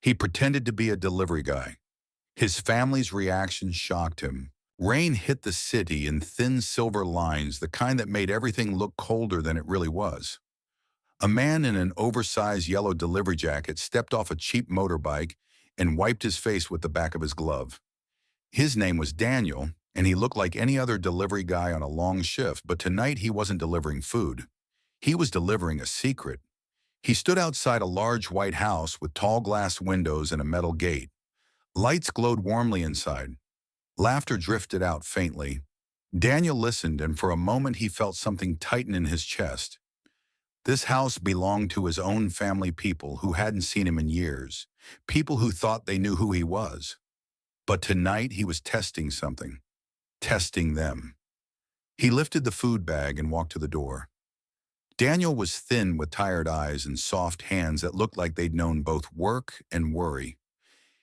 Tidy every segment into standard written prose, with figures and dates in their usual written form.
He pretended to be a delivery guy. His family's reaction shocked him. Rain hit the city in thin silver lines, the kind that made everything look colder than it really was. A man in an oversized yellow delivery jacket stepped off a cheap motorbike and wiped his face with the back of his glove. His name was Daniel, and he looked like any other delivery guy on a long shift, but tonight he wasn't delivering food. He was delivering a secret. He stood outside a large white house with tall glass windows and a metal gate. Lights glowed warmly inside. Laughter drifted out faintly. Daniel listened, and for a moment he felt something tighten in his chest. This house belonged to his own family, people who hadn't seen him in years, people who thought they knew who he was. But tonight he was testing something, testing them. He lifted the food bag and walked to the door. Daniel was thin with tired eyes and soft hands that looked like they'd known both work and worry.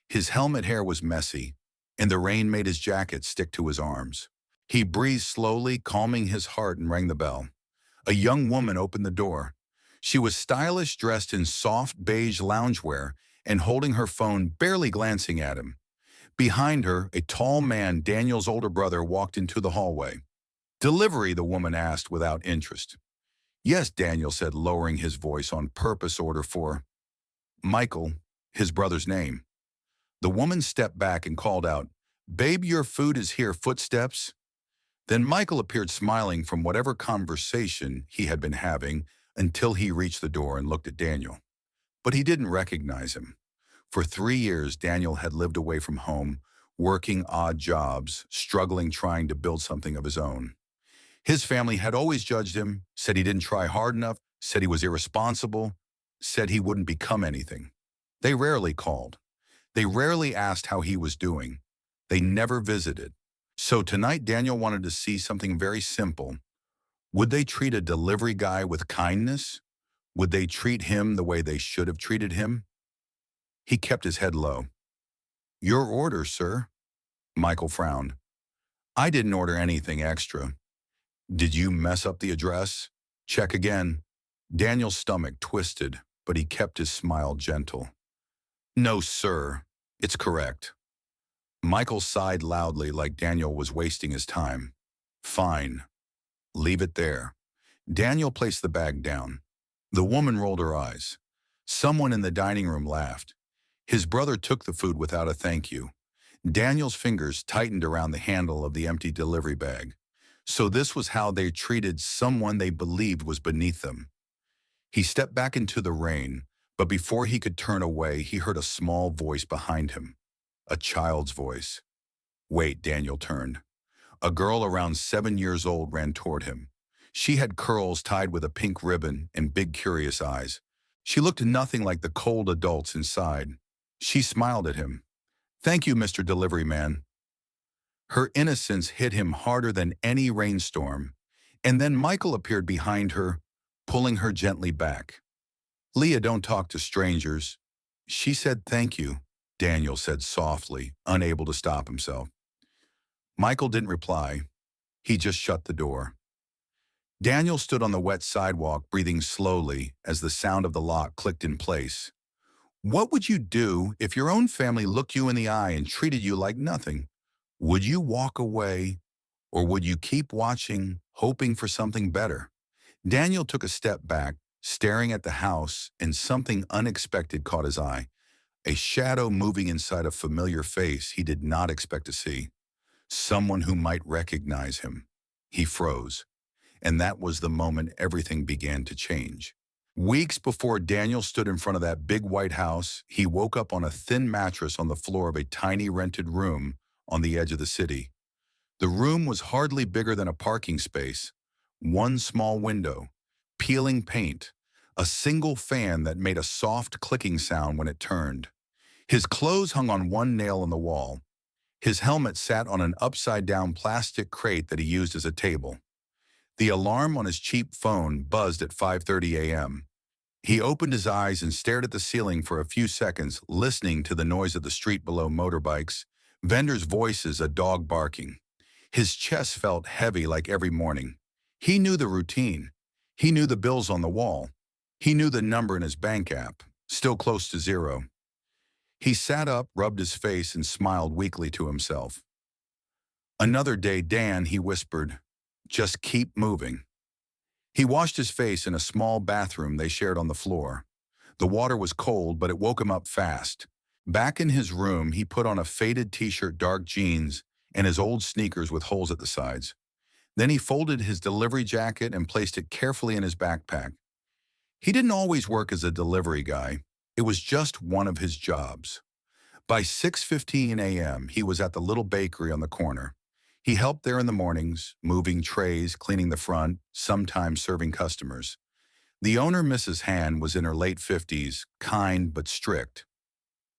His helmet hair was messy, and the rain made his jacket stick to his arms. He breathed slowly, calming his heart, and rang the bell. A young woman opened the door. She was stylish, dressed in soft beige loungewear and holding her phone, barely glancing at him. Behind her, a tall man, Daniel's older brother, walked into the hallway. "Delivery?" the woman asked without interest. "Yes," Daniel said, lowering his voice, "on purpose. Order for Michael," his brother's name. The woman stepped back and called out, "Babe, your food is here." Footsteps. Then Michael appeared, smiling from whatever conversation he had been having, until he reached the door and looked at Daniel. But he didn't recognize him. For 3 years, Daniel had lived away from home, working odd jobs, struggling, trying to build something of his own. His family had always judged him, said he didn't try hard enough, said he was irresponsible, said he wouldn't become anything. They rarely called. They rarely asked how he was doing. They never visited. So tonight, Daniel wanted to see something very simple. Would they treat a delivery guy with kindness? Would they treat him the way they should have treated him? He kept his head low. "Your order, sir." Michael frowned. "I didn't order anything extra." "Did you mess up the address?" "Check again." Daniel's stomach twisted, but he kept his smile gentle. "No, sir. It's correct." Michael sighed loudly, like Daniel was wasting his time. "Fine. Leave it there." Daniel placed the bag down. The woman rolled her eyes. Someone in the dining room laughed. His brother took the food without a thank you. Daniel's fingers tightened around the handle of the empty delivery bag. So this was how they treated someone they believed was beneath them. He stepped back into the rain, but before he could turn away, he heard a small voice behind him. A child's voice. "Wait," Daniel turned. A girl around 7 years old ran toward him. She had curls tied with a pink ribbon and big, curious eyes. She looked nothing like the cold adults inside. She smiled at him. "Thank you, Mr. Delivery Man." Her innocence hit him harder than any rainstorm. And then Michael appeared behind her, pulling her gently back. "Leah, don't talk to strangers." "She said thank you," Daniel said softly, unable to stop himself. Michael didn't reply. He just shut the door. Daniel stood on the wet sidewalk, breathing slowly as the sound of the lock clicked in place. What would you do if your own family looked you in the eye and treated you like nothing? Would you walk away, or would you keep watching, hoping for something better? Daniel took a step back, staring at the house, and something unexpected caught his eye. A shadow moving inside a familiar face he did not expect to see. Someone who might recognize him. He froze. And that was the moment everything began to change. Weeks before Daniel stood in front of that big white house, he woke up on a thin mattress on the floor of a tiny rented room on the edge of the city. The room was hardly bigger than a parking space. One small window, peeling paint, a single fan that made a soft clicking sound when it turned. His clothes hung on one nail on the wall. His helmet sat on an upside-down plastic crate that he used as a table. The alarm on his cheap phone buzzed at 5:30 a.m. He opened his eyes and stared at the ceiling for a few seconds, listening to the noise of the street below, motorbikes, vendors' voices, a dog barking. His chest felt heavy like every morning. He knew the routine. He knew the bills on the wall. He knew the number in his bank app, still close to zero. He sat up, rubbed his face, and smiled weakly to himself. "Another day, Dan," he whispered. "Just keep moving." He washed his face in a small bathroom they shared on the floor. The water was cold, but it woke him up fast. Back in his room, he put on a faded t-shirt, dark jeans, and his old sneakers with holes at the sides. Then he folded his delivery jacket and placed it carefully in his backpack. He didn't always work as a delivery guy. It was just one of his jobs. By 6:15 a.m., he was at the little bakery on the corner. He helped there in the mornings, moving trays, cleaning the front, sometimes serving customers. The owner, Mrs. Han, was in her late 50s, kind but strict.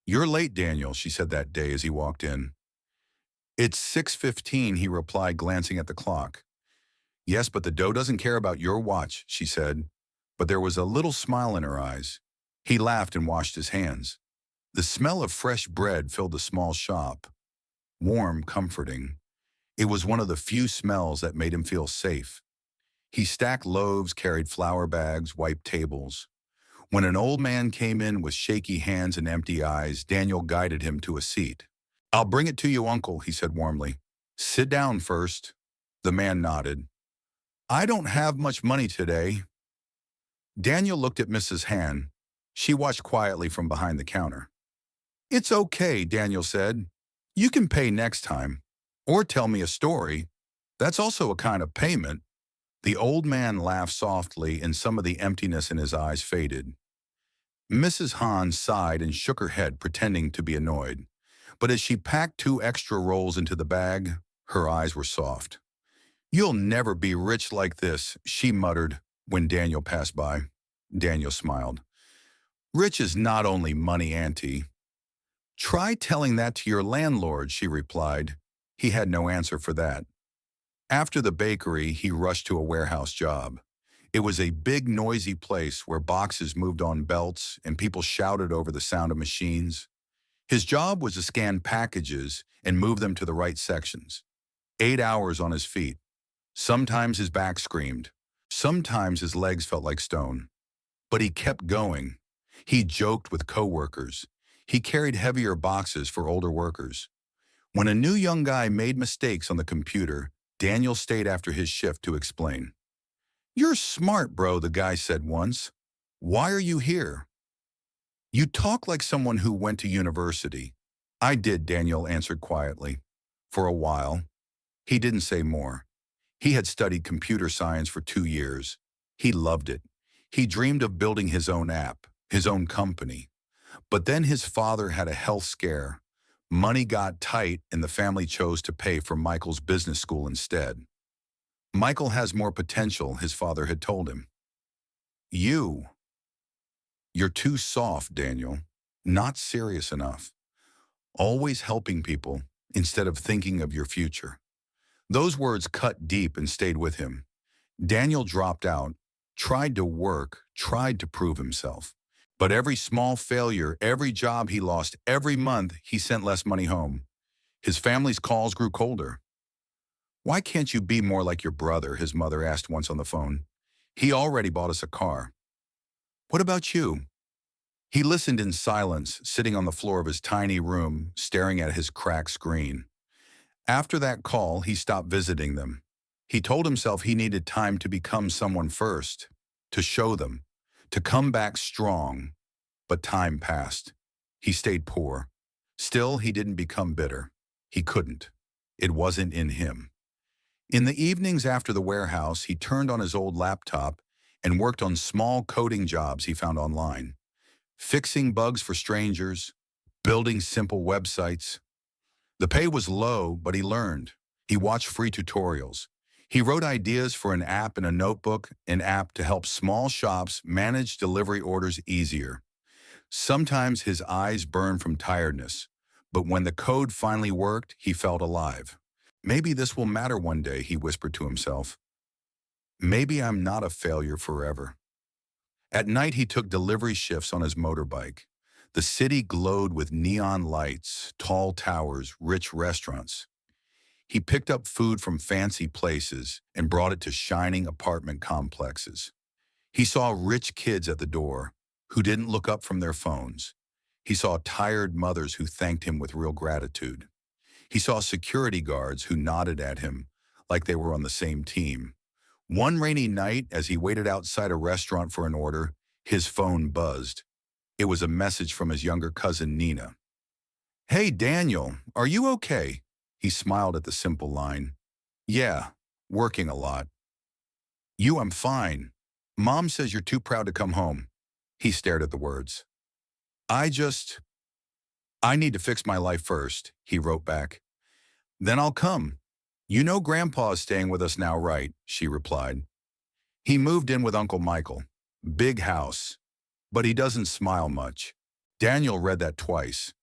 "You're late, Daniel," she said that day as he walked in. "It's 6:15, he replied, glancing at the clock. "Yes, but the dough doesn't care about your watch," she said. But there was a little smile in her eyes. He laughed and washed his hands. The smell of fresh bread filled the small shop. Warm, comforting. It was one of the few smells that made him feel safe. He stacked loaves, carried flour bags, wiped tables. When an old man came in with shaky hands and empty eyes, Daniel guided him to a seat. "I'll bring it to you, Uncle," he said warmly. "Sit down first." The man nodded. "I don't have much money today." Daniel looked at Mrs. Han. She watched quietly from behind the counter. "It's okay," Daniel said. "You can pay next time. Or tell me a story. That's also a kind of payment." The old man laughed softly, and some of the emptiness in his eyes faded. Mrs. Han sighed and shook her head, pretending to be annoyed. But as she packed 2 extra rolls into the bag, her eyes were soft. "You'll never be rich like this," she muttered when Daniel passed by. Daniel smiled. "Rich is not only money, Auntie." "Try telling that to your landlord," she replied. He had no answer for that. After the bakery, he rushed to a warehouse job. It was a big, noisy place where boxes moved on belts and people shouted over the sound of machines. His job was to scan packages and move them to the right sections. 8 hours on his feet. Sometimes his back screamed. Sometimes his legs felt like stone. But he kept going. He joked with coworkers. He carried heavier boxes for older workers. When a new young guy made mistakes on the computer, Daniel stayed after his shift to explain. "You're smart, bro," the guy said once. "Why are you here?" "You talk like someone who went to university." "I did," Daniel answered quietly. "For a while." He didn't say more. He had studied computer science for 2 years. He loved it. He dreamed of building his own app, his own company. But then his father had a health scare. Money got tight, and the family chose to pay for Michael's business school instead. "Michael has more potential," his father had told him. You're too soft, Daniel. Not serious enough. Always helping people instead of thinking of your future." Those words cut deep and stayed with him. Daniel dropped out, tried to work, tried to prove himself. But every small failure, every job he lost, every month he sent less money home. His family's calls grew colder. "Why can't you be more like your brother?" his mother asked once on the phone. "He already bought us a car." "What about you?" He listened in silence, sitting on the floor of his tiny room, staring at his cracked screen. After that call, he stopped visiting them. He told himself he needed time to become someone first, to show them, to come back strong. But time passed. He stayed poor. Still, he didn't become bitter. He couldn't. It wasn't in him. In the evenings after the warehouse, he turned on his old laptop and worked on small coding jobs he found online. Fixing bugs for strangers, building simple websites. The pay was low, but he learned. He watched free tutorials. He wrote ideas for an app in a notebook, an app to help small shops manage delivery orders easier. Sometimes his eyes burned from tiredness, but when the code finally worked, he felt alive. "Maybe this will matter one day," he whispered to himself. "Maybe I'm not a failure forever." At night, he took delivery shifts on his motorbike. The city glowed with neon lights, tall towers, rich restaurants. He picked up food from fancy places and brought it to shining apartment complexes. He saw rich kids at the door who didn't look up from their phones. He saw tired mothers who thanked him with real gratitude. He saw security guards who nodded at him like they were on the same team. One rainy night, as he waited outside a restaurant for an order, his phone buzzed. It was a message from his younger cousin, Nina. "Hey, Daniel, are you okay?" He smiled at the simple line. "Yeah, working a lot." "I'm fine. Mom says you're too proud to come home." He stared at the words. I just, I need to fix my life first," he wrote back. "Then I'll come. You know Grandpa's staying with us now, right?" she replied. "He moved in with Uncle Michael. Big house. But he doesn't smile much." Daniel read that twice.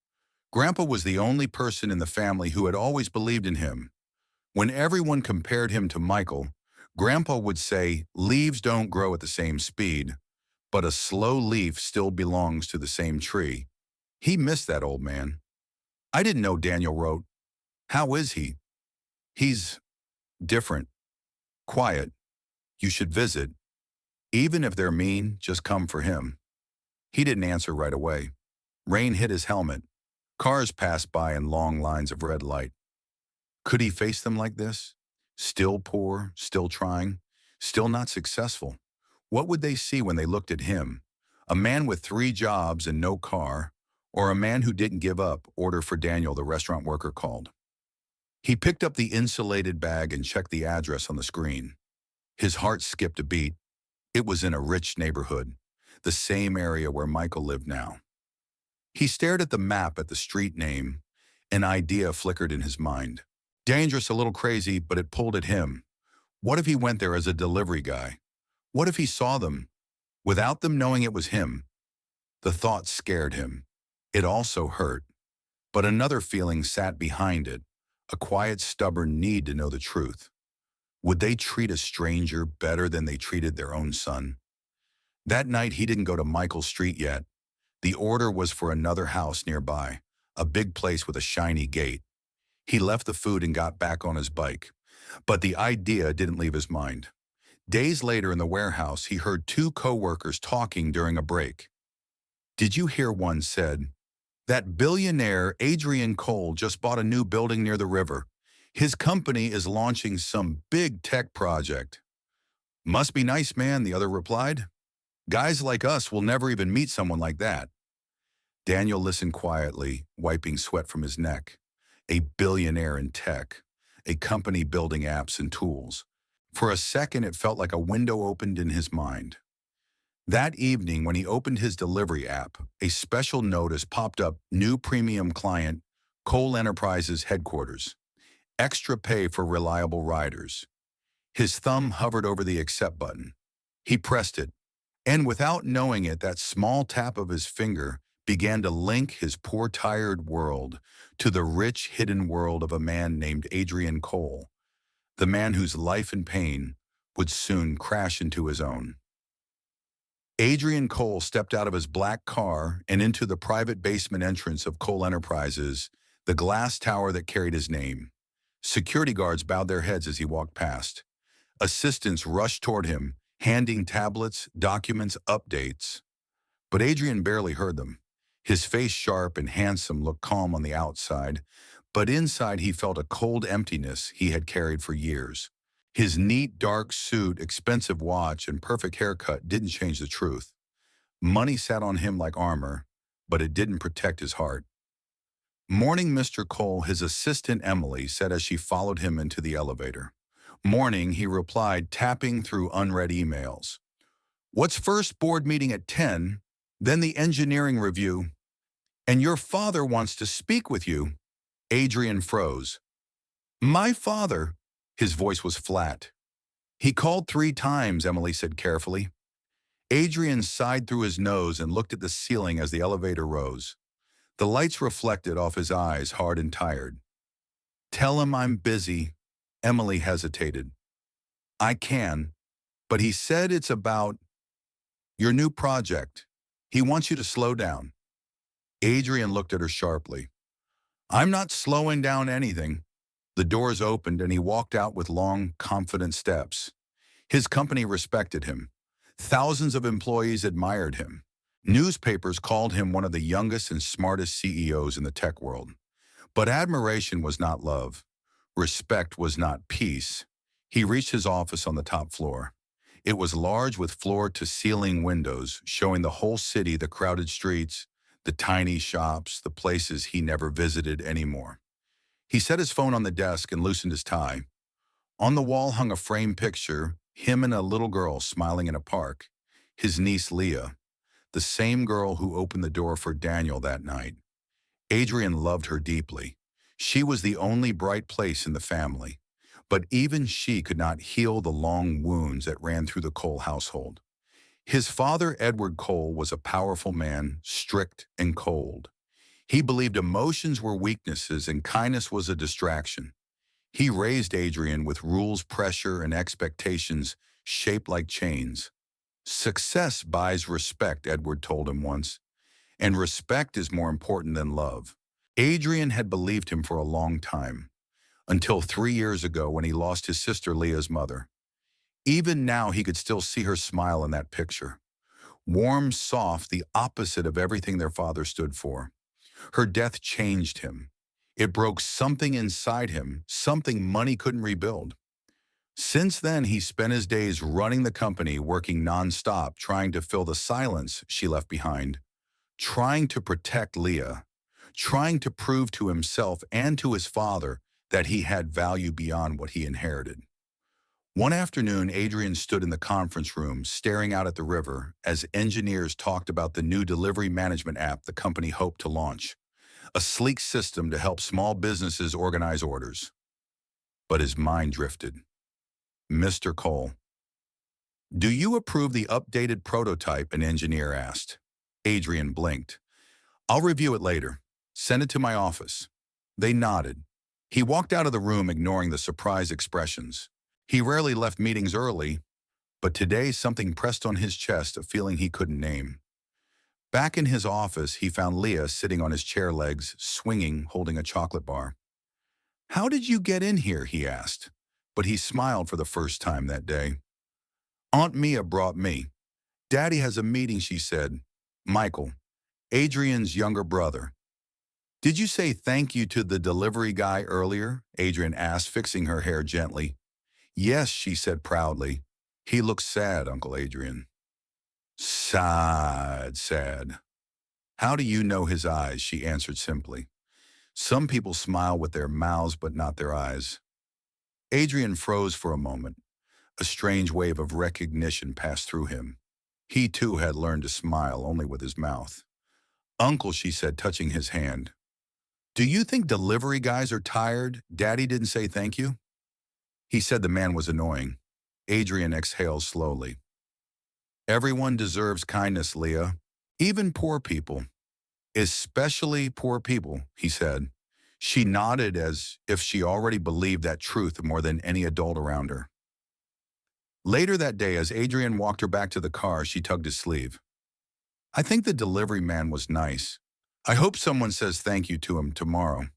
Grandpa was the only person in the family who had always believed in him. When everyone compared him to Michael, Grandpa would say, "Leaves don't grow at the same speed, but a slow leaf still belongs to the same tree." He missed that old man. "I didn't know," Daniel wrote. "How is he?" "He's different. Quiet. You should visit. Even if they're mean, just come for him." He didn't answer right away. Rain hit his helmet. Cars passed by in long lines of red light. Could he face them like this? Still poor, still trying, still not successful. What would they see when they looked at him? A man with 3 jobs and no car, or a man who didn't give up? Order for Daniel, the restaurant worker called. He picked up the insulated bag and checked the address on the screen. His heart skipped a beat. It was in a rich neighborhood, the same area where Michael lived now. He stared at the map at the street name. An idea flickered in his mind. Dangerous, a little crazy, but it pulled at him. What if he went there as a delivery guy? What if he saw them, without them knowing it was him? The thought scared him. It also hurt. But another feeling sat behind it, a quiet, stubborn need to know the truth. Would they treat a stranger better than they treated their own son? That night, he didn't go to Michael Street yet. The order was for another house nearby, a big place with a shiny gate. He left the food and got back on his bike. But the idea didn't leave his mind. Days later in the warehouse, he heard 2 coworkers talking during a break. "Did you hear?" one said. "That billionaire Adrian Cole just bought a new building near the river. His company is launching some big tech project." "Must be nice, man," the other replied. "Guys like us will never even meet someone like that." Daniel listened quietly, wiping sweat from his neck. A billionaire in tech, a company building apps and tools. For a second, it felt like a window opened in his mind. That evening, when he opened his delivery app, a special notice popped up: "New premium client, Cole Enterprises headquarters. Extra pay for reliable riders." His thumb hovered over the accept button. He pressed it, and without knowing it, that small tap of his finger began to link his poor, tired world to the rich, hidden world of a man named Adrian Cole, the man whose life and pain would soon crash into his own. Adrian Cole stepped out of his black car and into the private basement entrance of Cole Enterprises, the glass tower that carried his name. Security guards bowed their heads as he walked past. Assistants rushed toward him, handing tablets, documents, updates. But Adrian barely heard them. His face, sharp and handsome, looked calm on the outside, but inside he felt a cold emptiness he had carried for years. His neat, dark suit, expensive watch, and perfect haircut didn't change the truth. Money sat on him like armor, but it didn't protect his heart. "Morning, Mr. Cole," his assistant Emily said as she followed him into the elevator. "Morning," he replied, tapping through unread emails. "What's first? Board meeting at 10, then the engineering review. And your father wants to speak with you." Adrian froze. "My father?" His voice was flat. "He called 3 times, Emily said carefully. Adrian sighed through his nose and looked at the ceiling as the elevator rose. The lights reflected off his eyes, hard and tired. "Tell him I'm busy." Emily hesitated. "I can, but he said it's about your new project. He wants you to slow down." Adrian looked at her sharply. "I'm not slowing down anything." The doors opened and he walked out with long, confident steps. His company respected him. Thousands of employees admired him. Newspapers called him one of the youngest and smartest CEOs in the tech world. But admiration was not love. Respect was not peace. He reached his office on the top floor. It was large with floor-to-ceiling windows, showing the whole city, the crowded streets, the tiny shops, the places he never visited anymore. He set his phone on the desk and loosened his tie. On the wall hung a framed picture, him and a little girl smiling in a park. His niece Leah, the same girl who opened the door for Daniel that night. Adrian loved her deeply. She was the only bright place in the family. But even she could not heal the long wounds that ran through the Cole household. His father, Edward Cole, was a powerful man, strict and cold. He believed emotions were weaknesses and kindness was a distraction. He raised Adrian with rules, pressure, and expectations shaped like chains. Success buys respect, Edward told him once, and respect is more important than love. Adrian had believed him for a long time, until 3 years ago when he lost his sister Leah's mother. Even now he could still see her smile in that picture. Warm, soft, the opposite of everything their father stood for. Her death changed him. It broke something inside him, something money couldn't rebuild. Since then, he spent his days running the company, working nonstop, trying to fill the silence she left behind, trying to protect Leah, trying to prove to himself and to his father that he had value beyond what he inherited. One afternoon, Adrian stood in the conference room, staring out at the river as engineers talked about the new delivery management app the company hoped to launch, a sleek system to help small businesses organize orders. But his mind drifted. Mr. Cole, do you approve the updated prototype? An engineer asked. Adrian blinked. I'll review it later. Send it to my office. They nodded. He walked out of the room, ignoring the surprised expressions. He rarely left meetings early, but today something pressed on his chest, a feeling he couldn't name. Back in his office, he found Leah sitting on his chair legs, swinging, holding a chocolate bar. How did you get in here? He asked, but he smiled for the first time that day. Aunt Mia brought me. Daddy has a meeting, she said. Michael, Adrian's younger brother. Did you say thank you to the delivery guy earlier? Adrian asked, fixing her hair gently. Yes, she said proudly. He looks sad, Uncle Adrian. Sad. How do you know his eyes? She answered simply. Some people smile with their mouths but not their eyes. Adrian froze for a moment. A strange wave of recognition passed through him. He too had learned to smile only with his mouth. Uncle, she said, touching his hand. Do you think delivery guys are tired? Daddy didn't say thank you? He said the man was annoying. Adrian exhaled slowly. Everyone deserves kindness, Leah. Even poor people. Especially poor people, he said. She nodded as if she already believed that truth more than any adult around her. Later that day, as Adrian walked her back to the car, she tugged his sleeve. I think the delivery man was nice. I hope someone says thank you to him tomorrow.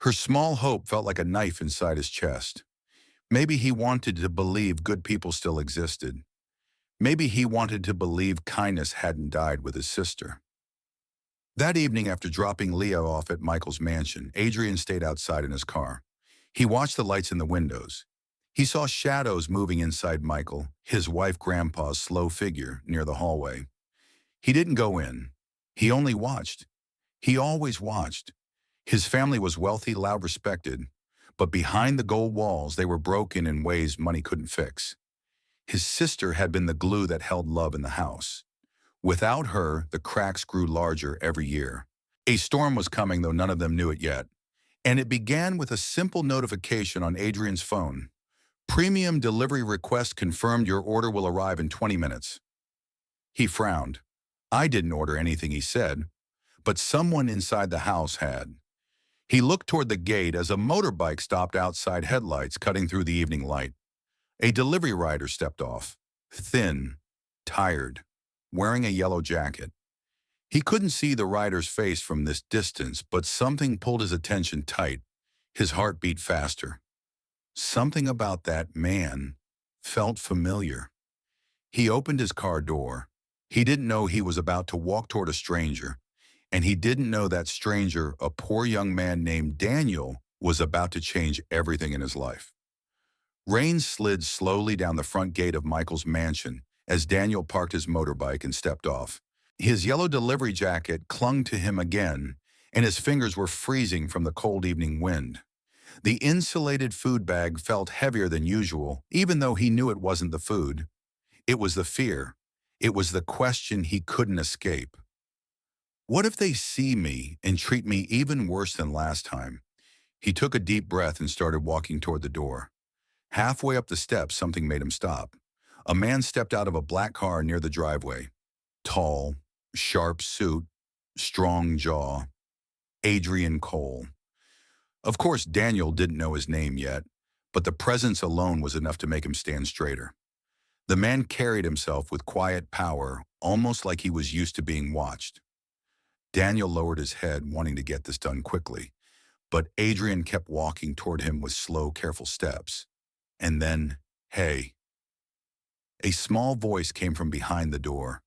Her small hope felt like a knife inside his chest. Maybe he wanted to believe good people still existed. Maybe he wanted to believe kindness hadn't died with his sister. That evening, after dropping Leah off at Michael's mansion, Adrian stayed outside in his car. He watched the lights in the windows. He saw shadows moving inside Michael, his wife Grandpa's slow figure near the hallway. He didn't go in. He only watched. He always watched. His family was wealthy, loud, respected, but behind the gold walls, they were broken in ways money couldn't fix. His sister had been the glue that held love in the house. Without her, the cracks grew larger every year. A storm was coming, though none of them knew it yet. And it began with a simple notification on Adrian's phone. Premium delivery request confirmed, your order will arrive in 20 minutes. He frowned. I didn't order anything, he said, but someone inside the house had. He looked toward the gate as a motorbike stopped outside, headlights cutting through the evening light. A delivery rider stepped off, thin, tired, wearing a yellow jacket. He couldn't see the rider's face from this distance, but something pulled his attention tight. His heart beat faster. Something about that man felt familiar. He opened his car door. He didn't know he was about to walk toward a stranger, and he didn't know that stranger, a poor young man named Daniel, was about to change everything in his life. Rain slid slowly down the front gate of Michael's mansion as Daniel parked his motorbike and stepped off. His yellow delivery jacket clung to him again, and his fingers were freezing from the cold evening wind. The insulated food bag felt heavier than usual, even though he knew it wasn't the food. It was the fear. It was the question he couldn't escape. What if they see me and treat me even worse than last time? He took a deep breath and started walking toward the door. Halfway up the steps, something made him stop. A man stepped out of a black car near the driveway. Tall, sharp suit, strong jaw. Adrian Cole. Of course, Daniel didn't know his name yet, but the presence alone was enough to make him stand straighter. The man carried himself with quiet power, almost like he was used to being watched. Daniel lowered his head, wanting to get this done quickly, but Adrian kept walking toward him with slow, careful steps. And then, hey. A small voice came from behind the door.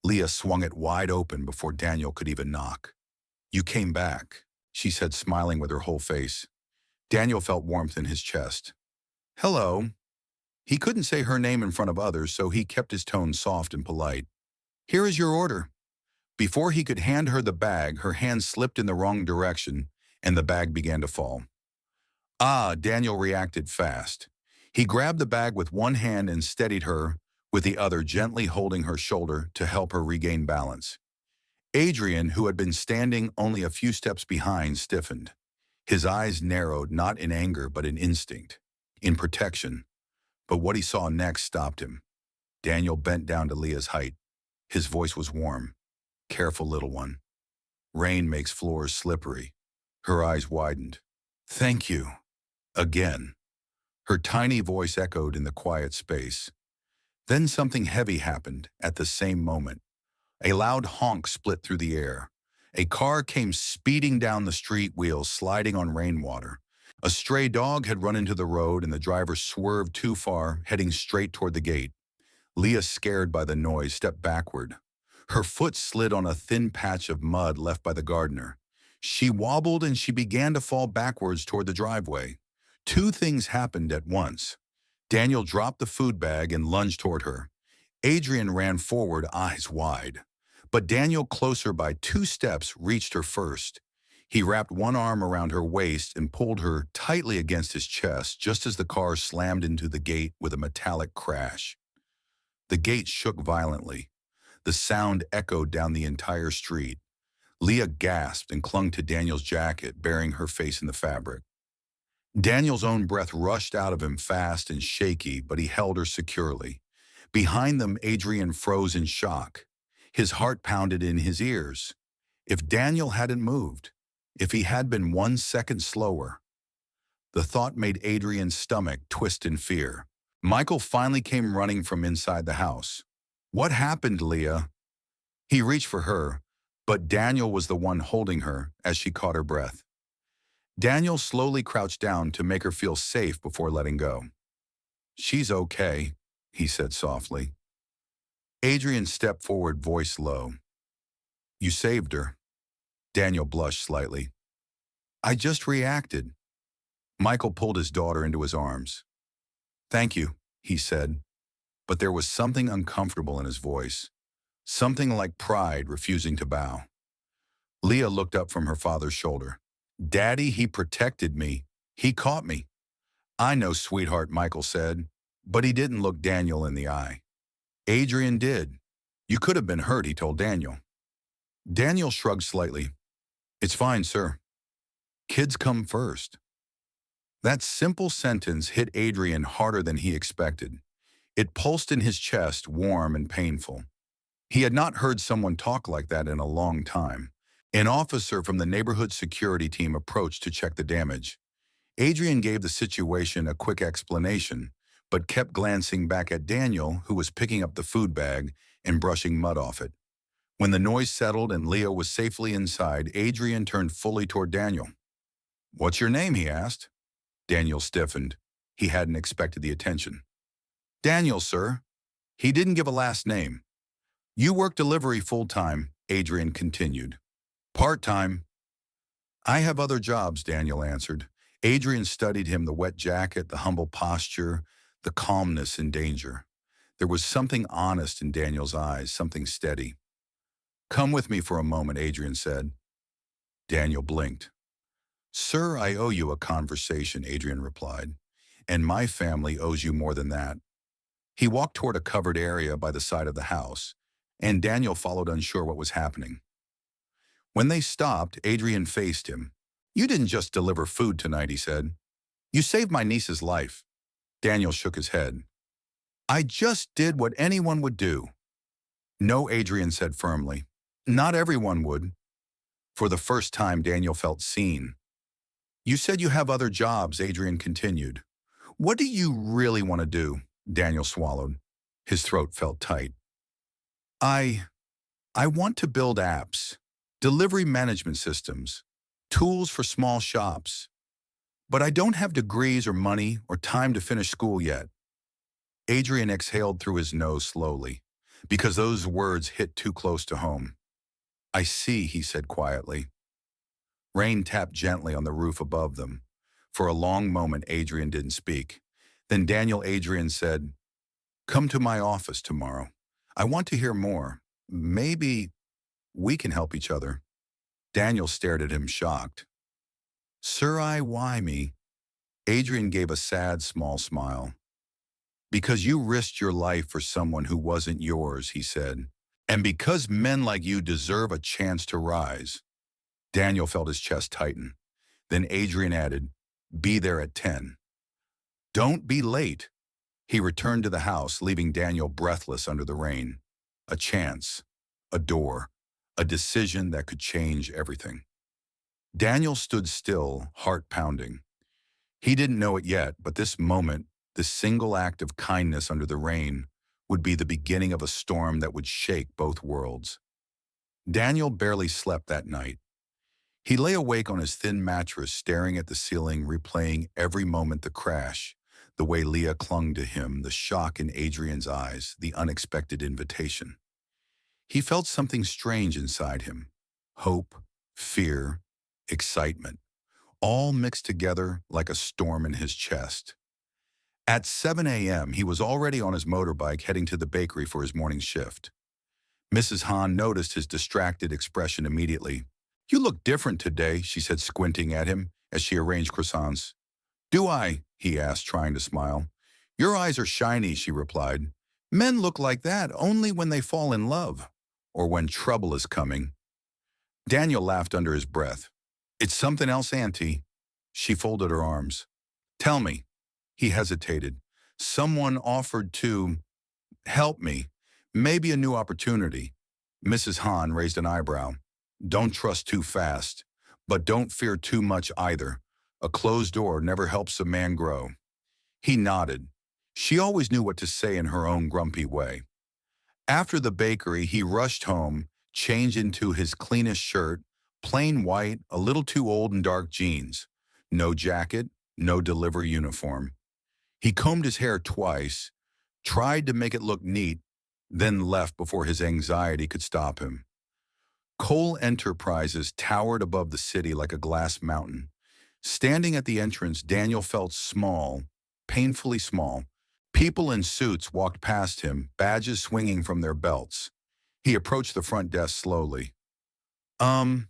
Leah swung it wide open before Daniel could even knock. "You came back," she said, smiling with her whole face. Daniel felt warmth in his chest. "Hello." He couldn't say her name in front of others, so he kept his tone soft and polite. "Here is your order." Before he could hand her the bag, her hand slipped in the wrong direction, and the bag began to fall. Daniel reacted fast. He grabbed the bag with one hand and steadied her, with the other gently holding her shoulder to help her regain balance. Adrian, who had been standing only a few steps behind, stiffened. His eyes narrowed, not in anger but in instinct, in protection. But what he saw next stopped him. Daniel bent down to Leah's height. His voice was warm. "Careful, little one. Rain makes floors slippery." Her eyes widened. "Thank you." Again. Her tiny voice echoed in the quiet space. Then something heavy happened at the same moment. A loud honk split through the air. A car came speeding down the street, wheels sliding on rainwater. A stray dog had run into the road and the driver swerved too far, heading straight toward the gate. Leah, scared by the noise, stepped backward. Her foot slid on a thin patch of mud left by the gardener. She wobbled and she began to fall backwards toward the driveway. Two things happened at once. Daniel dropped the food bag and lunged toward her. Adrian ran forward, eyes wide. But Daniel, closer by 2 steps, reached her first. He wrapped one arm around her waist and pulled her tightly against his chest just as the car slammed into the gate with a metallic crash. The gate shook violently. The sound echoed down the entire street. Leah gasped and clung to Daniel's jacket, burying her face in the fabric. Daniel's own breath rushed out of him fast and shaky, but he held her securely. Behind them, Adrian froze in shock. His heart pounded in his ears. If Daniel hadn't moved, if he had been 1 second slower. The thought made Adrian's stomach twist in fear. Michael finally came running from inside the house. "What happened, Leah?" He reached for her, but Daniel was the one holding her as she caught her breath. Daniel slowly crouched down to make her feel safe before letting go. "She's okay," he said softly. Adrian stepped forward, voice low. "You saved her." Daniel blushed slightly. "I just reacted." Michael pulled his daughter into his arms. "Thank you," he said, but there was something uncomfortable in his voice, something like pride refusing to bow. Leah looked up from her father's shoulder. "Daddy, he protected me. He caught me." "I know, sweetheart," Michael said, but he didn't look Daniel in the eye. "Adrian did. You could have been hurt," he told Daniel. Daniel shrugged slightly. "It's fine, sir. Kids come first." That simple sentence hit Adrian harder than he expected. It pulsed in his chest, warm and painful. He had not heard someone talk like that in a long time. An officer from the neighborhood security team approached to check the damage. Adrian gave the situation a quick explanation, but kept glancing back at Daniel, who was picking up the food bag and brushing mud off it. When the noise settled and Leah was safely inside, Adrian turned fully toward Daniel. "What's your name?" he asked. Daniel stiffened. He hadn't expected the attention. "Daniel, sir." He didn't give a last name. You work delivery full-time, Adrian continued. Part-time. I have other jobs, Daniel answered. Adrian studied him, the wet jacket, the humble posture, the calmness in danger. There was something honest in Daniel's eyes, something steady. Come with me for a moment, Adrian said. Daniel blinked. Sir, I owe you a conversation, Adrian replied. And my family owes you more than that. He walked toward a covered area by the side of the house, and Daniel followed, unsure what was happening. When they stopped, Adrian faced him. You didn't just deliver food tonight, he said. You saved my niece's life. Daniel shook his head. I just did what anyone would do. No, Adrian said firmly. Not everyone would. For the first time, Daniel felt seen. You said you have other jobs, Adrian continued. What do you really want to do? Daniel swallowed. His throat felt tight. I want to build apps, delivery management systems, tools for small shops. But I don't have degrees or money or time to finish school yet. Adrian exhaled through his nose slowly, because those words hit too close to home. I see, he said quietly. Rain tapped gently on the roof above them. For a long moment, Adrian didn't speak. Then Adrian said, Come to my office tomorrow. I want to hear more. Maybe we can help each other. Daniel stared at him, shocked. Sir, why me? Adrian gave a sad, small smile. Because you risked your life for someone who wasn't yours, he said. And because men like you deserve a chance to rise. Daniel felt his chest tighten. Then Adrian added, Be there at 10. Don't be late. He returned to the house, leaving Daniel breathless under the rain. A chance, a door, a decision that could change everything. Daniel stood still, heart pounding. He didn't know it yet, but this moment, this single act of kindness under the rain, would be the beginning of a storm that would shake both worlds. Daniel barely slept that night. He lay awake on his thin mattress, staring at the ceiling, replaying every moment: the crash, the way Leah clung to him, the shock in Adrian's eyes, the unexpected invitation. He felt something strange inside him. Hope, fear, excitement, all mixed together like a storm in his chest. At 7 a.m., he was already on his motorbike heading to the bakery for his morning shift. Mrs. Hahn noticed his distracted expression immediately. You look different today, she said, squinting at him as she arranged croissants. Do I? He asked, trying to smile. Your eyes are shiny, she replied. Men look like that only when they fall in love, or when trouble is coming. Daniel laughed under his breath. It's something else, Auntie. She folded her arms. Tell me. He hesitated. Someone offered to help me. Maybe a new opportunity. Mrs. Hahn raised an eyebrow. Don't trust too fast, but don't fear too much either. A closed door never helps a man grow. He nodded. She always knew what to say in her own grumpy way. After the bakery, he rushed home, changed into his cleanest shirt, plain white, a little too old, and dark jeans. No jacket, no delivery uniform. He combed his hair twice, tried to make it look neat, then left before his anxiety could stop him. Coal Enterprises towered above the city like a glass mountain. Standing at the entrance, Daniel felt small, painfully small. People in suits walked past him, badges swinging from their belts. He approached the front desk slowly. I'm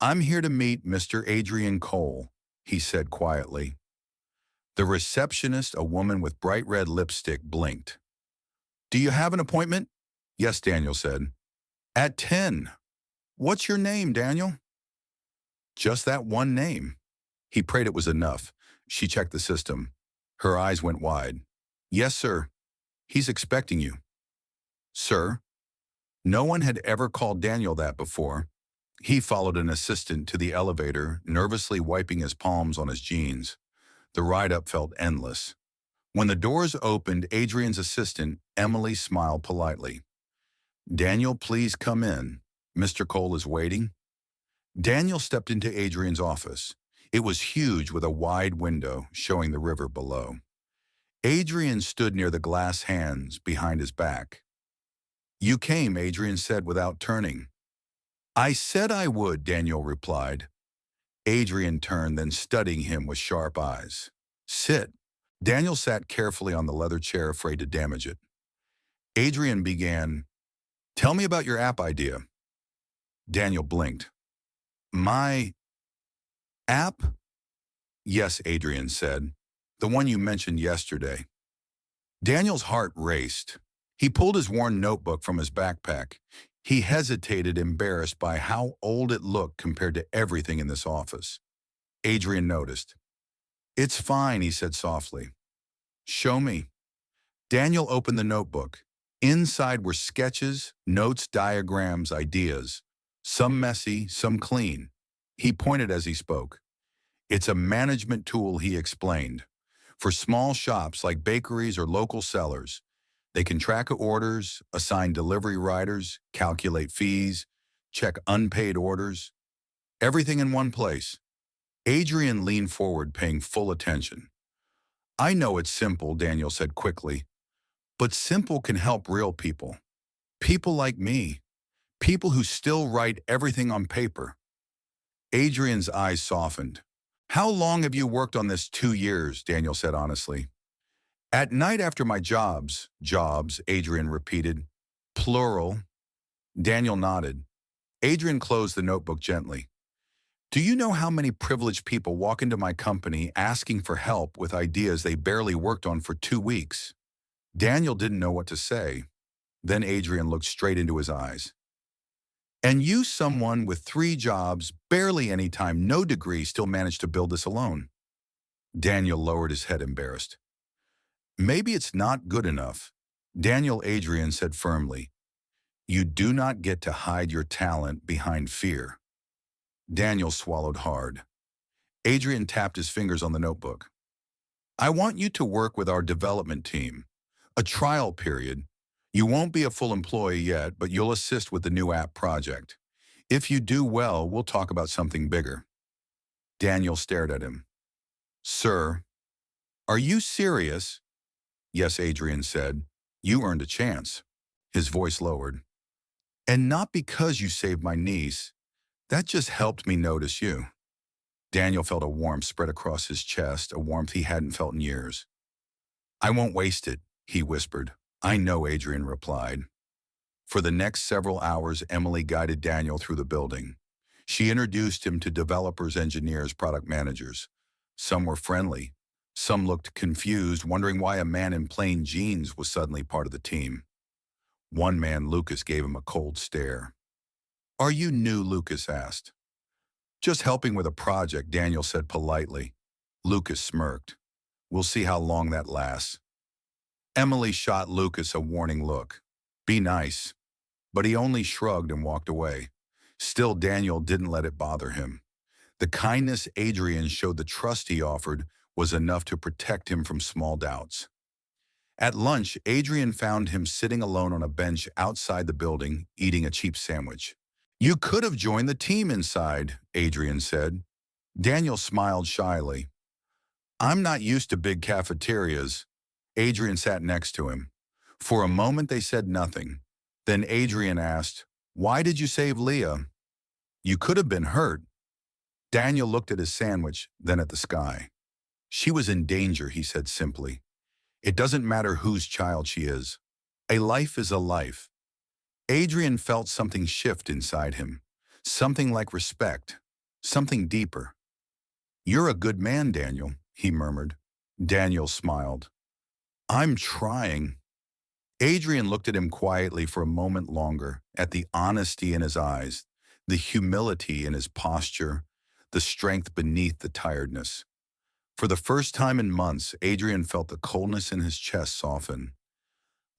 here to meet Mr. Adrian Cole, he said quietly. The receptionist, a woman with bright red lipstick, blinked. Do you have an appointment? Yes, Daniel said. At 10. What's your name, Daniel? Just that one name. He prayed it was enough. She checked the system. Her eyes went wide. Yes, sir. He's expecting you. Sir? No one had ever called Daniel that before. He followed an assistant to the elevator, nervously wiping his palms on his jeans. The ride-up felt endless. When the doors opened, Adrian's assistant, Emily, smiled politely. Daniel, please come in. Mr. Cole is waiting. Daniel stepped into Adrian's office. It was huge, with a wide window showing the river below. Adrian stood near the glass hands behind his back. You came, Adrian said without turning. I said I would, Daniel replied. Adrian turned, then studying him with sharp eyes. Sit. Daniel sat carefully on the leather chair, afraid to damage it. Adrian began, Tell me about your app idea. Daniel blinked. My app? Yes, Adrian said. The one you mentioned yesterday. Daniel's heart raced. He pulled his worn notebook from his backpack. He hesitated, embarrassed by how old it looked compared to everything in this office. Adrian noticed. It's fine, he said softly. Show me. Daniel opened the notebook. Inside were sketches, notes, diagrams, ideas. Some messy, some clean. He pointed as he spoke. It's a management tool, he explained. For small shops like bakeries or local sellers, they can track orders, assign delivery riders, calculate fees, check unpaid orders. Everything in one place. Adrian leaned forward, paying full attention. I know it's simple, Daniel said quickly, but simple can help real people. People like me. People who still write everything on paper. Adrian's eyes softened. How long have you worked on this? 2 years, Daniel said honestly. At night after my jobs, Adrian repeated. Plural. Daniel nodded. Adrian closed the notebook gently. Do you know how many privileged people walk into my company asking for help with ideas they barely worked on for 2 weeks? Daniel didn't know what to say. Then Adrian looked straight into his eyes. And you, someone with 3 jobs, barely any time, no degree, still managed to build this alone. Daniel lowered his head, embarrassed. Maybe it's not good enough. Adrian said firmly. You do not get to hide your talent behind fear. Daniel swallowed hard. Adrian tapped his fingers on the notebook. I want you to work with our development team. A trial period. You won't be a full employee yet, but you'll assist with the new app project. If you do well, we'll talk about something bigger. Daniel stared at him. Sir, are you serious? Yes, Adrian said. You earned a chance. His voice lowered. And not because you saved my niece. That just helped me notice you. Daniel felt a warmth spread across his chest, a warmth he hadn't felt in years. I won't waste it, he whispered. I know, Adrian replied. For the next several hours, Emily guided Daniel through the building. She introduced him to developers, engineers, product managers. Some were friendly. Some looked confused, wondering why a man in plain jeans was suddenly part of the team. One man, Lucas, gave him a cold stare. Are you new? Lucas asked. Just helping with a project, Daniel said politely. Lucas smirked. We'll see how long that lasts. Emily shot Lucas a warning look. Be nice. But he only shrugged and walked away. Still, Daniel didn't let it bother him. The kindness Adrian showed, the trust he offered, was enough to protect him from small doubts. At lunch, Adrian found him sitting alone on a bench outside the building, eating a cheap sandwich. You could have joined the team inside, Adrian said. Daniel smiled shyly. I'm not used to big cafeterias. Adrian sat next to him. For a moment they said nothing. Then Adrian asked, Why did you save Leah? You could have been hurt. Daniel looked at his sandwich, then at the sky. She was in danger, he said simply. It doesn't matter whose child she is. A life is a life. Adrian felt something shift inside him. Something like respect. Something deeper. You're a good man, Daniel, he murmured. Daniel smiled. I'm trying. Adrian looked at him quietly for a moment longer, at the honesty in his eyes, the humility in his posture, the strength beneath the tiredness. For the first time in months, Adrian felt the coldness in his chest soften.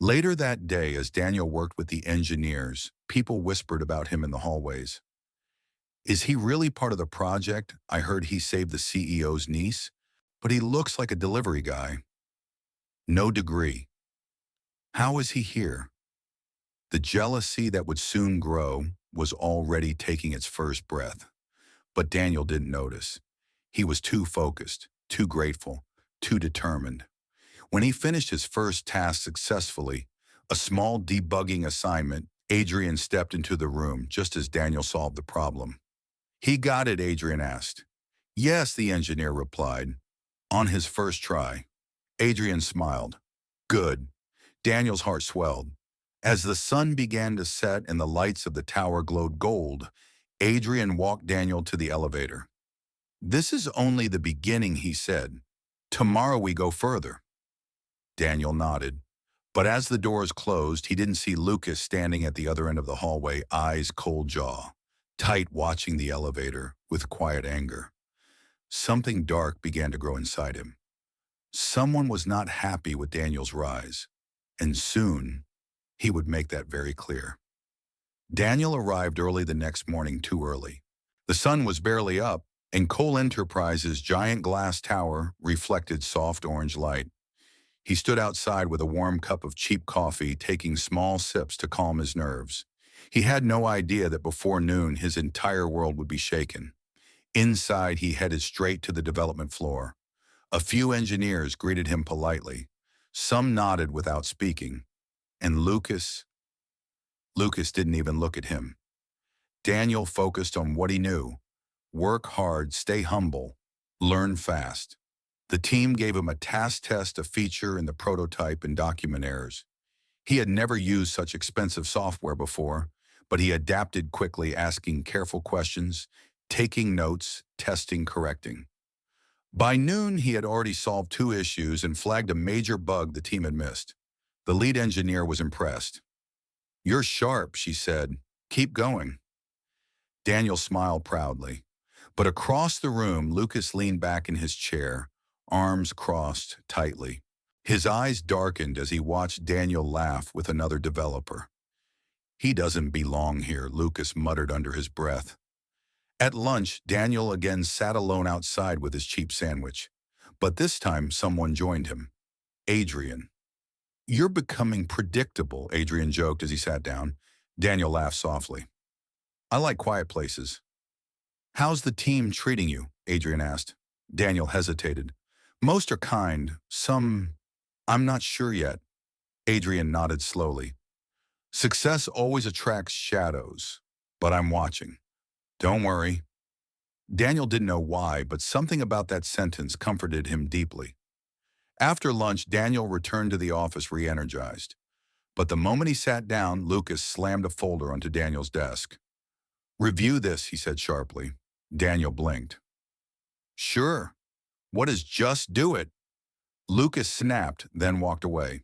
Later that day, as Daniel worked with the engineers, people whispered about him in the hallways. Is he really part of the project? I heard he saved the CEO's niece, but he looks like a delivery guy. No degree. How is he here? The jealousy that would soon grow was already taking its first breath. But Daniel didn't notice. He was too focused, too grateful, too determined. When he finished his first task successfully, A small debugging assignment. Adrian stepped into the room just as Daniel solved the problem. He got it, Adrian asked. Yes, the engineer replied. On his first try. Adrian smiled. Good. Daniel's heart swelled. As the sun began to set and the lights of the tower glowed gold, Adrian walked Daniel to the elevator. This is only the beginning, he said. Tomorrow we go further. Daniel nodded. But as the doors closed, he didn't see Lucas standing at the other end of the hallway, eyes cold jaw, tight watching the elevator with quiet anger. Something dark began to grow inside him. Someone was not happy with Daniel's rise, and soon he would make that very clear. Daniel arrived early the next morning, too early. The sun was barely up, and Cole Enterprises' giant glass tower reflected soft orange light. He stood outside with a warm cup of cheap coffee, taking small sips to calm his nerves. He had no idea that before noon his entire world would be shaken. Inside, he headed straight to the development floor. A few engineers greeted him politely. Some nodded without speaking. And Lucas didn't even look at him. Daniel focused on what he knew. Work hard, stay humble, learn fast. The team gave him a task test, a feature in the prototype, and document errors. He had never used such expensive software before, but he adapted quickly, asking careful questions, taking notes, testing, correcting. By noon, he had already solved 2 issues and flagged a major bug the team had missed. The lead engineer was impressed. You're sharp, she said. Keep going. Daniel smiled proudly. But across the room, Lucas leaned back in his chair, arms crossed tightly. His eyes darkened as he watched Daniel laugh with another developer. He doesn't belong here, Lucas muttered under his breath. At lunch, Daniel again sat alone outside with his cheap sandwich. But this time, someone joined him. Adrian. You're becoming predictable, Adrian joked as he sat down. Daniel laughed softly. I like quiet places. How's the team treating you? Adrian asked. Daniel hesitated. Most are kind. Some, I'm not sure yet. Adrian nodded slowly. Success always attracts shadows, but I'm watching. Don't worry. Daniel didn't know why, but something about that sentence comforted him deeply. After lunch, Daniel returned to the office re-energized. But the moment he sat down, Lucas slammed a folder onto Daniel's desk. Review this, he said sharply. Daniel blinked. Sure. What is just do it? Lucas snapped, then walked away.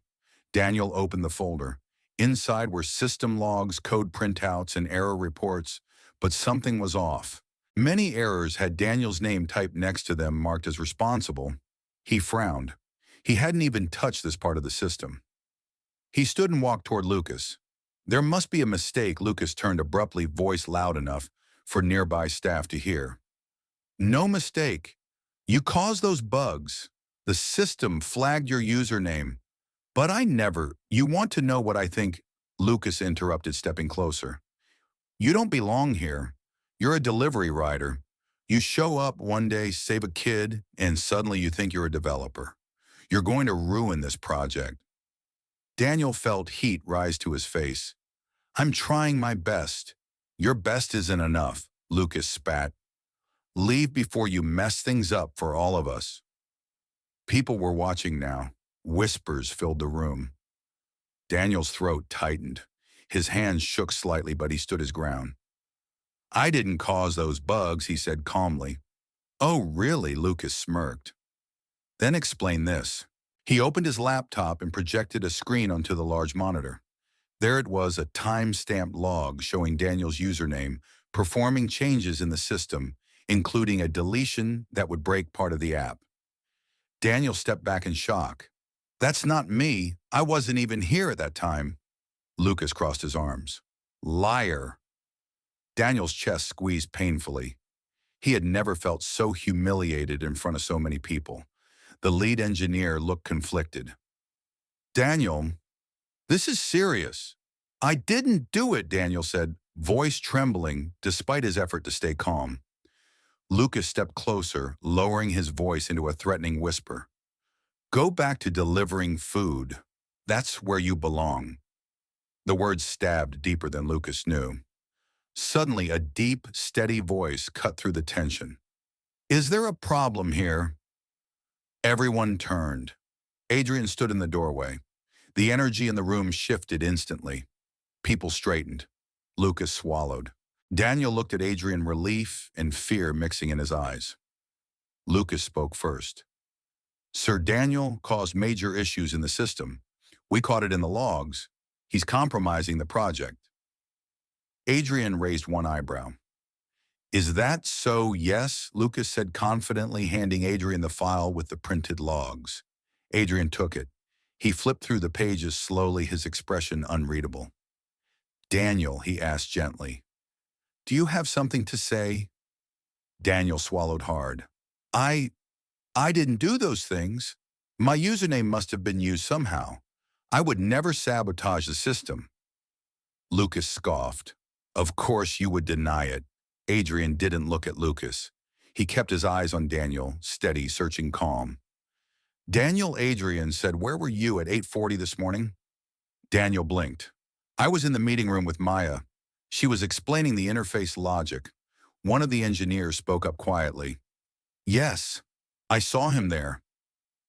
Daniel opened the folder. Inside were system logs, code printouts, and error reports, but something was off. Many errors had Daniel's name typed next to them, marked as responsible. He frowned. He hadn't even touched this part of the system. He stood and walked toward Lucas. There must be a mistake, Lucas turned abruptly, voice loud enough for nearby staff to hear. No mistake. You caused those bugs. The system flagged your username. But I never. You want to know what I think? Lucas interrupted, stepping closer. You don't belong here. You're a delivery rider. You show up one day, save a kid, and suddenly you think you're a developer. You're going to ruin this project. Daniel felt heat rise to his face. I'm trying my best. Your best isn't enough, Lucas spat. Leave before you mess things up for all of us. People were watching now. Whispers filled the room. Daniel's throat tightened. His hands shook slightly, but he stood his ground. I didn't cause those bugs, he said calmly. Oh, really? Lucas smirked. Then explain this. He opened his laptop and projected a screen onto the large monitor. There it was, a time-stamped log showing Daniel's username, performing changes in the system, including a deletion that would break part of the app. Daniel stepped back in shock. That's not me. I wasn't even here at that time. Lucas crossed his arms. Liar. Daniel's chest squeezed painfully. He had never felt so humiliated in front of so many people. The lead engineer looked conflicted. Daniel, this is serious. I didn't do it, Daniel said, voice trembling despite his effort to stay calm. Lucas stepped closer, lowering his voice into a threatening whisper. Go back to delivering food. That's where you belong. The words stabbed deeper than Lucas knew. Suddenly, a deep, steady voice cut through the tension. Is there a problem here? Everyone turned. Adrian stood in the doorway. The energy in the room shifted instantly. People straightened. Lucas swallowed. Daniel looked at Adrian, relief and fear mixing in his eyes. Lucas spoke first. Sir Daniel caused major issues in the system. We caught it in the logs. He's compromising the project. Adrian raised one eyebrow. Is that so? Yes, Lucas said confidently, handing Adrian the file with the printed logs. Adrian took it. He flipped through the pages slowly, his expression unreadable. Daniel, he asked gently, do you have something to say? Daniel swallowed hard. I didn't do those things. My username must have been used somehow. I would never sabotage the system. Lucas scoffed. Of course you would deny it. Adrian didn't look at Lucas. He kept his eyes on Daniel, steady, searching calm. Daniel, Adrian said, where were you at 8:40 this morning? Daniel blinked. I was in the meeting room with Maya. She was explaining the interface logic. One of the engineers spoke up quietly. Yes, I saw him there.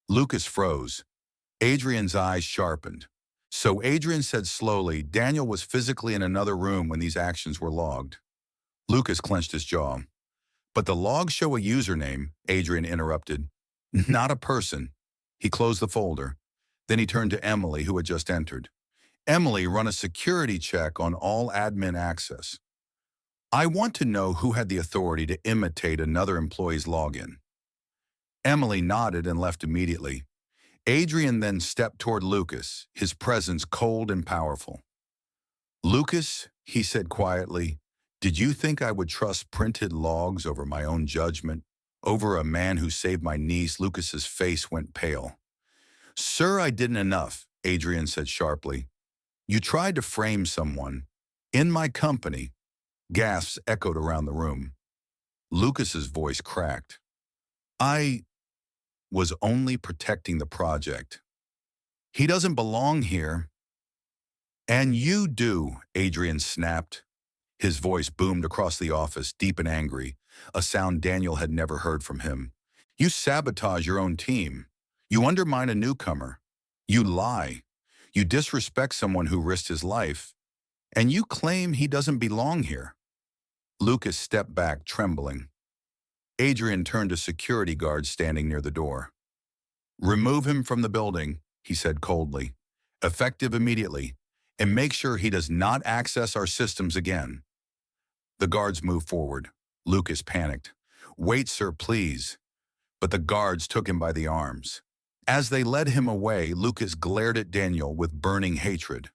Lucas froze. Adrian's eyes sharpened. So Adrian said slowly, Daniel was physically in another room when these actions were logged. Lucas clenched his jaw. But the logs show a username, Adrian interrupted. Not a person. He closed the folder. Then he turned to Emily, who had just entered. Emily, run a security check on all admin access. I want to know who had the authority to imitate another employee's login. Emily nodded and left immediately. Adrian then stepped toward Lucas, his presence cold and powerful. Lucas, he said quietly, did you think I would trust printed logs over my own judgment? Over a man who saved my niece? Lucas's face went pale. Sir, I didn't enough, Adrian said sharply. You tried to frame someone. In my company. Gasps echoed around the room. Lucas's voice cracked. I was only protecting the project. He doesn't belong here. And you do, Adrian snapped. His voice boomed across the office, deep and angry, a sound Daniel had never heard from him. You sabotage your own team. You undermine a newcomer. You lie. You disrespect someone who risked his life. And you claim he doesn't belong here. Lucas stepped back, trembling. Adrian turned to security guards standing near the door. Remove him from the building, he said coldly, effective immediately, and make sure he does not access our systems again. The guards moved forward. Lucas panicked. Wait, sir, please. But the guards took him by the arms. As they led him away, Lucas glared at Daniel with burning hatred.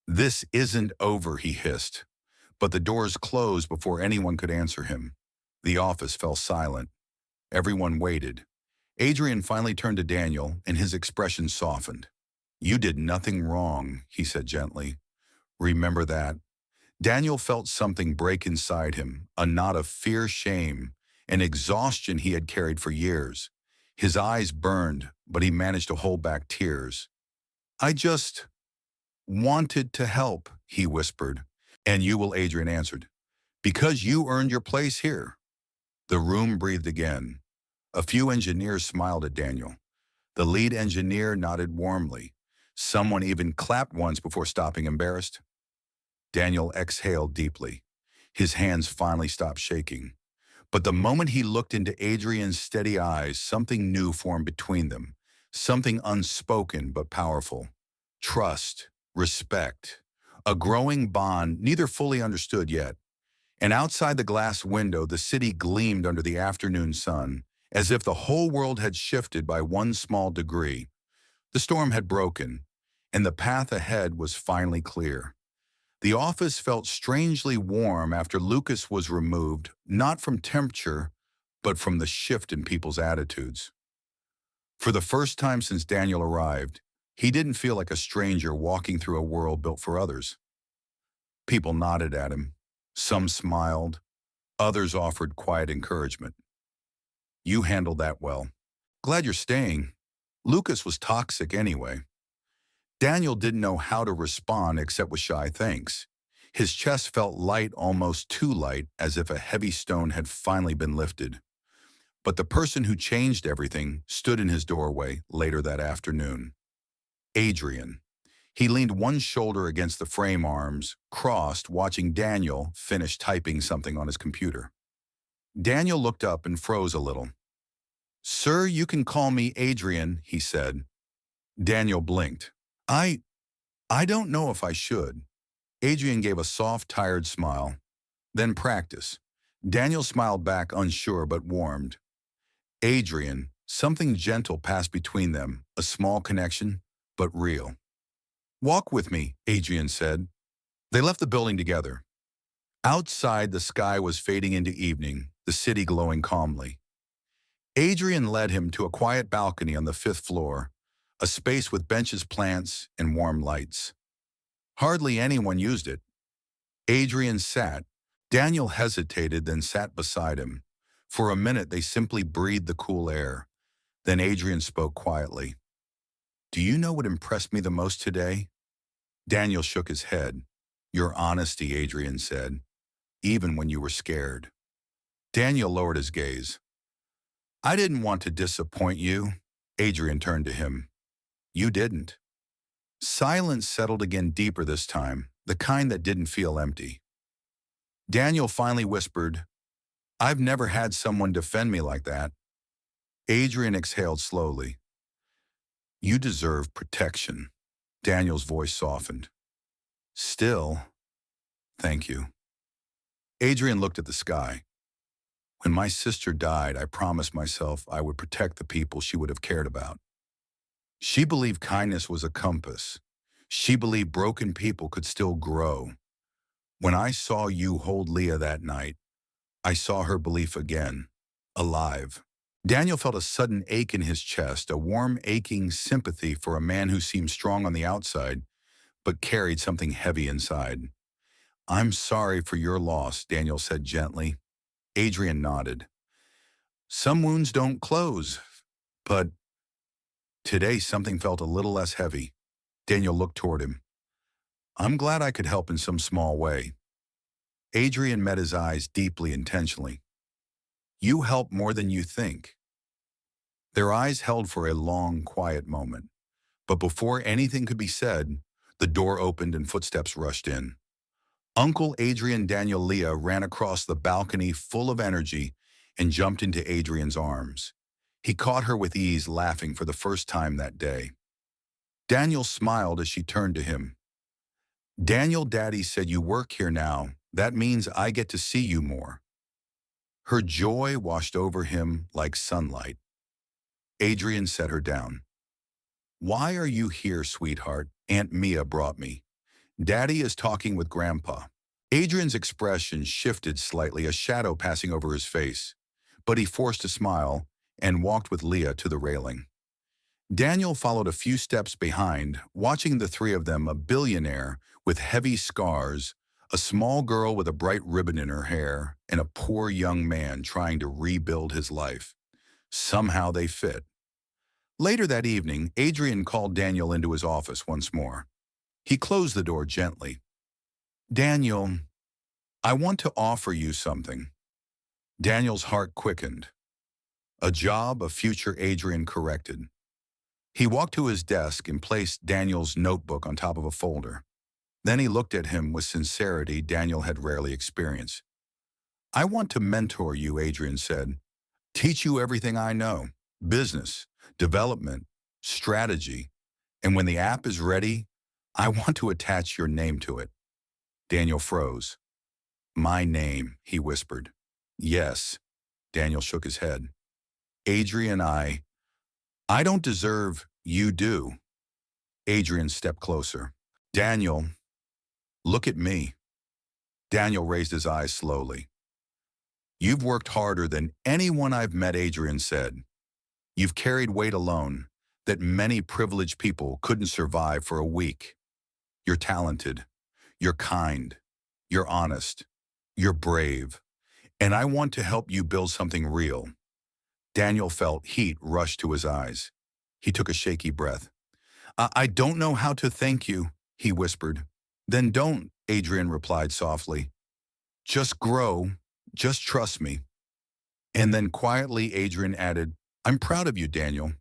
This isn't over, he hissed. But the doors closed before anyone could answer him. The office fell silent. Everyone waited. Adrian finally turned to Daniel, and his expression softened. You did nothing wrong, he said gently. Remember that. Daniel felt something break inside him, a knot of fear, shame, and exhaustion he had carried for years. His eyes burned, but he managed to hold back tears. I just wanted to help, he whispered. And you will, Adrian answered. Because you earned your place here. The room breathed again. A few engineers smiled at Daniel. The lead engineer nodded warmly. Someone even clapped once before stopping embarrassed. Daniel exhaled deeply. His hands finally stopped shaking. But the moment he looked into Adrian's steady eyes, something new formed between them. Something unspoken but powerful. Trust, respect, a growing bond neither fully understood yet. And outside the glass window, the city gleamed under the afternoon sun, as if the whole world had shifted by one small degree. The storm had broken, and the path ahead was finally clear. The office felt strangely warm after Lucas was removed, not from temperature, but from the shift in people's attitudes. For the first time since Daniel arrived, he didn't feel like a stranger walking through a world built for others. People nodded at him. Some smiled. Others offered quiet encouragement. You handled that well. Glad you're staying. Lucas was toxic anyway. Daniel didn't know how to respond except with shy thanks. His chest felt light, almost too light, as if a heavy stone had finally been lifted. But the person who changed everything stood in his doorway later that afternoon. Adrian. He leaned one shoulder against the frame arms, crossed, watching Daniel finish typing something on his computer. Daniel looked up and froze a little. "Sir, you can call me Adrian," he said. Daniel blinked. I I don't know if I should." Adrian gave a soft, tired smile. "Then practice." Daniel smiled back, unsure but warmed. "Adrian." Something gentle passed between them, a small connection, but real. "Walk with me," Adrian said. They left the building together. Outside, the sky was fading into evening, the city glowing calmly. Adrian led him to a quiet balcony on the fifth floor, a space with benches, plants, and warm lights. Hardly anyone used it. Adrian sat. Daniel hesitated, then sat beside him. For a minute, they simply breathed the cool air. Then Adrian spoke quietly. "Do you know what impressed me the most today?" Daniel shook his head. "Your honesty," Adrian said, "even when you were scared." Daniel lowered his gaze. "I didn't want to disappoint you." Adrian turned to him. "You didn't." Silence settled again, deeper this time, the kind that didn't feel empty. Daniel finally whispered, "I've never had someone defend me like that." Adrian exhaled slowly. "You deserve protection." Daniel's voice softened. "Still, thank you." Adrian looked at the sky. "When my sister died, I promised myself I would protect the people she would have cared about. She believed kindness was a compass. She believed broken people could still grow. When I saw you hold Leah that night, I saw her belief again, alive." Daniel felt a sudden ache in his chest, a warm, aching sympathy for a man who seemed strong on the outside, but carried something heavy inside. "I'm sorry for your loss," Daniel said gently. Adrian nodded. "Some wounds don't close, but today something felt a little less heavy." Daniel looked toward him. "I'm glad I could help in some small way." Adrian met his eyes deeply, intentionally. "You help more than you think." Their eyes held for a long, quiet moment. But before anything could be said, the door opened and footsteps rushed in. Uncle Adrian Daniel Leah ran across the balcony full of energy and jumped into Adrian's arms. He caught her with ease, laughing for the first time that day. Daniel smiled as she turned to him. "Daniel, Daddy said you work here now. That means I get to see you more." Her joy washed over him like sunlight. Adrian set her down. "Why are you here, sweetheart? Aunt Mia brought me. Daddy is talking with Grandpa." Adrian's expression shifted slightly, a shadow passing over his face, but he forced a smile and walked with Leah to the railing. Daniel followed a few steps behind, watching the three of them, a billionaire with heavy scars, a small girl with a bright ribbon in her hair, and a poor young man trying to rebuild his life. Somehow they fit. Later that evening, Adrian called Daniel into his office once more. He closed the door gently. "Daniel, I want to offer you something." Daniel's heart quickened. "A job, a future," Adrian corrected. He walked to his desk and placed Daniel's notebook on top of a folder. Then he looked at him with sincerity Daniel had rarely experienced. "I want to mentor you," Adrian said. "Teach you everything I know. Business, development, strategy. And when the app is ready, I want to attach your name to it." Daniel froze. "My name," he whispered. "Yes." Daniel shook his head. "Adrian, I don't deserve, you do." Adrian stepped closer. "Daniel, look at me." Daniel raised his eyes slowly. "You've worked harder than anyone I've met," Adrian said. "You've carried weight alone that many privileged people couldn't survive for a week. You're talented. You're kind. You're honest. You're brave. And I want to help you build something real." Daniel felt heat rush to his eyes. He took a shaky breath. I don't know how to thank you, he whispered. Then don't, Adrian replied softly. Just grow. Just trust me. And then quietly, Adrian added, I'm proud of you, Daniel.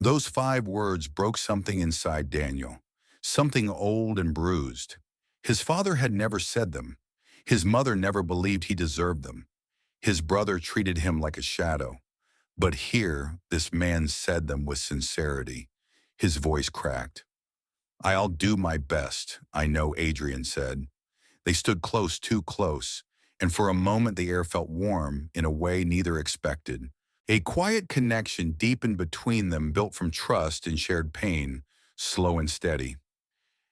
Those 5 words broke something inside Daniel, something old and bruised. His father had never said them. His mother never believed he deserved them. His brother treated him like a shadow. But here, this man said them with sincerity. His voice cracked. I'll do my best, I know, Adrian said. They stood close, too close, and for a moment the air felt warm in a way neither expected. A quiet connection deepened between them, built from trust and shared pain, slow and steady.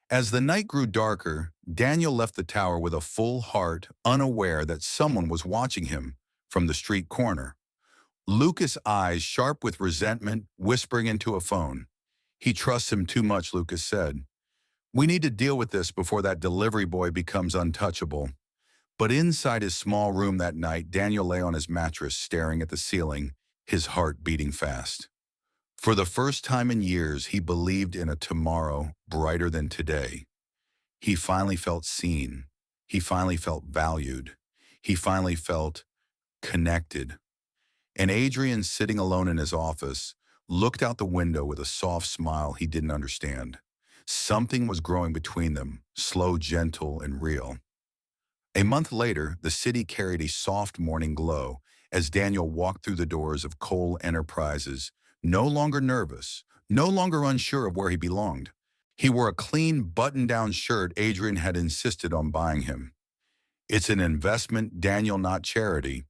As the night grew darker, Daniel left the tower with a full heart, unaware that someone was watching him from the street corner. Lucas' eyes, sharp with resentment, whispering into a phone. He trusts him too much, Lucas said. We need to deal with this before that delivery boy becomes untouchable. But inside his small room that night, Daniel lay on his mattress, staring at the ceiling, his heart beating fast. For the first time in years, he believed in a tomorrow brighter than today. He finally felt seen. He finally felt valued. He finally felt connected. And Adrian, sitting alone in his office, looked out the window with a soft smile he didn't understand. Something was growing between them, slow, gentle, and real. A month later, the city carried a soft morning glow as Daniel walked through the doors of Cole Enterprises, no longer nervous, no longer unsure of where he belonged. He wore a clean, button-down shirt Adrian had insisted on buying him. It's an investment, Daniel, not charity,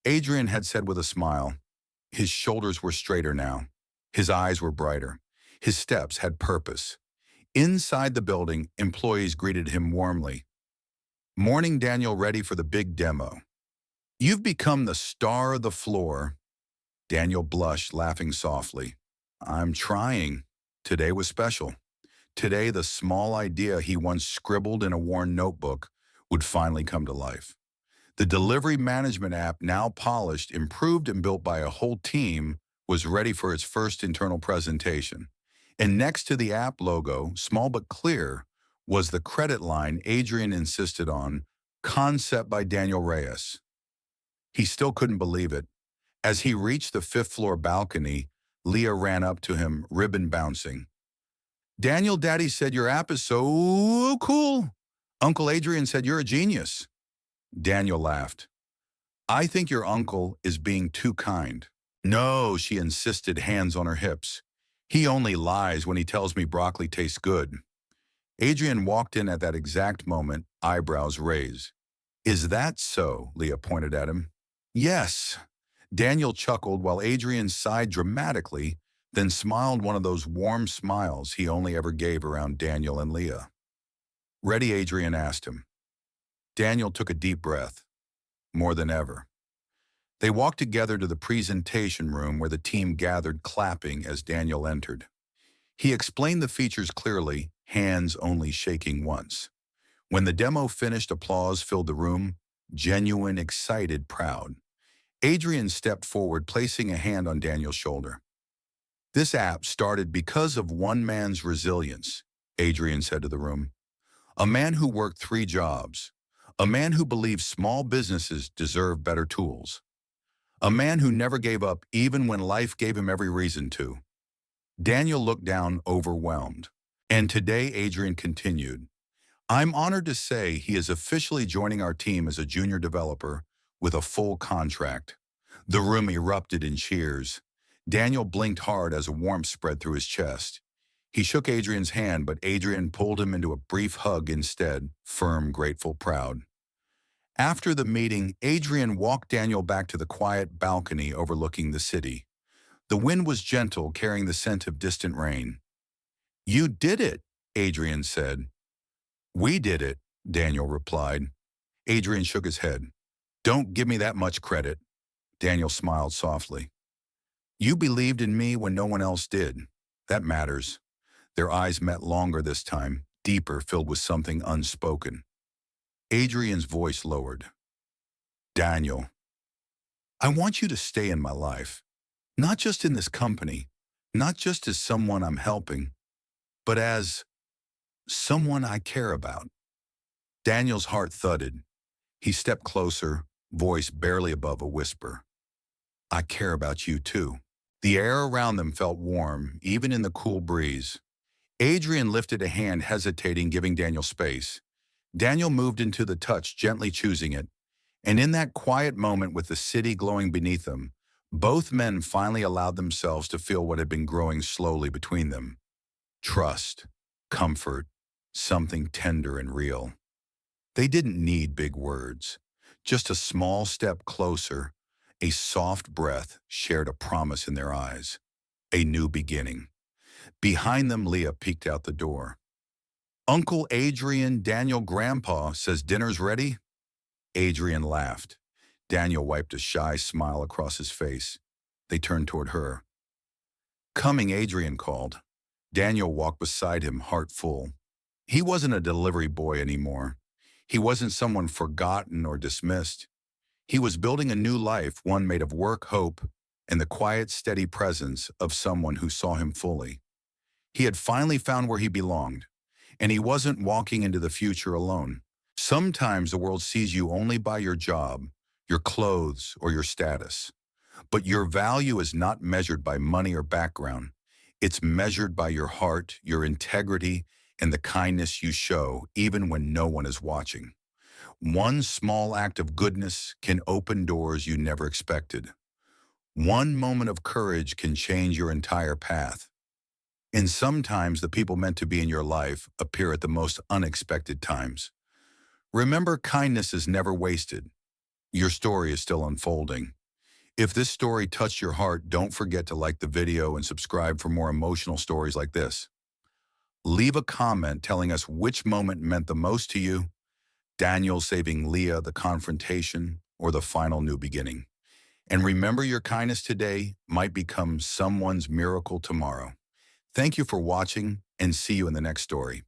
Adrian had said with a smile. His shoulders were straighter now. His eyes were brighter. His steps had purpose. Inside the building, employees greeted him warmly. Morning, Daniel, ready for the big demo. You've become the star of the floor. Daniel blushed, laughing softly. I'm trying. Today was special. Today, the small idea he once scribbled in a worn notebook would finally come to life. The delivery management app, now polished, improved, and built by a whole team, was ready for its first internal presentation. And next to the app logo, small but clear, was the credit line Adrian insisted on, concept by Daniel Reyes. He still couldn't believe it. As he reached the 5th-floor balcony, Leah ran up to him, ribbon bouncing. Daniel, Daddy said your app is so cool. Uncle Adrian said you're a genius. Daniel laughed. I think your uncle is being too kind. No, she insisted, hands on her hips. He only lies when he tells me broccoli tastes good. Adrian walked in at that exact moment, eyebrows raised. Is that so? Leah pointed at him. Yes. Daniel chuckled while Adrian sighed dramatically, then smiled one of those warm smiles he only ever gave around Daniel and Leah. Ready? Adrian asked him. Daniel took a deep breath. More than ever. They walked together to the presentation room where the team gathered, clapping as Daniel entered. He explained the features clearly, hands only shaking once. When the demo finished, applause filled the room, genuine, excited, proud. Adrian stepped forward, placing a hand on Daniel's shoulder. This app started because of one man's resilience, Adrian said to the room. A man who worked 3 jobs. A man who believed small businesses deserve better tools. A man who never gave up even when life gave him every reason to. Daniel looked down, overwhelmed. And today, Adrian continued. I'm honored to say he is officially joining our team as a junior developer with a full contract. The room erupted in cheers. Daniel blinked hard as a warmth spread through his chest. He shook Adrian's hand, but Adrian pulled him into a brief hug instead, firm, grateful, proud. After the meeting, Adrian walked Daniel back to the quiet balcony overlooking the city. The wind was gentle, carrying the scent of distant rain. You did it, Adrian said. We did it, Daniel replied. Adrian shook his head. Don't give me that much credit. Daniel smiled softly. You believed in me when no one else did. That matters. Their eyes met longer this time, deeper, filled with something unspoken. Adrian's voice lowered. Daniel, I want you to stay in my life. Not just in this company, not just as someone I'm helping, but as someone I care about. Daniel's heart thudded. He stepped closer, voice barely above a whisper. I care about you too. The air around them felt warm, even in the cool breeze. Adrian lifted a hand, hesitating, giving Daniel space. Daniel moved into the touch, gently choosing it. And in that quiet moment with the city glowing beneath them, both men finally allowed themselves to feel what had been growing slowly between them. Trust, comfort, something tender and real. They didn't need big words. Just a small step closer, a soft breath shared a promise in their eyes. A new beginning. Behind them, Leah peeked out the door. Uncle Adrian, Daniel Grandpa says dinner's ready? Adrian laughed. Daniel wiped a shy smile across his face. They turned toward her. Coming, Adrian called. Daniel walked beside him, heart full. He wasn't a delivery boy anymore. He wasn't someone forgotten or dismissed. He was building a new life, one made of work, hope, and the quiet, steady presence of someone who saw him fully. He had finally found where he belonged, and he wasn't walking into the future alone. Sometimes the world sees you only by your job, your clothes, or your status. But your value is not measured by money or background. It's measured by your heart, your integrity, and the kindness you show, even when no one is watching. One small act of goodness can open doors you never expected. One moment of courage can change your entire path. And sometimes the people meant to be in your life appear at the most unexpected times. Remember, kindness is never wasted. Your story is still unfolding. If this story touched your heart, don't forget to like the video and subscribe for more emotional stories like this. Leave a comment telling us which moment meant the most to you: Daniel saving Leah, the confrontation, or the final new beginning. And remember, your kindness today might become someone's miracle tomorrow. Thank you for watching, and see you in the next story.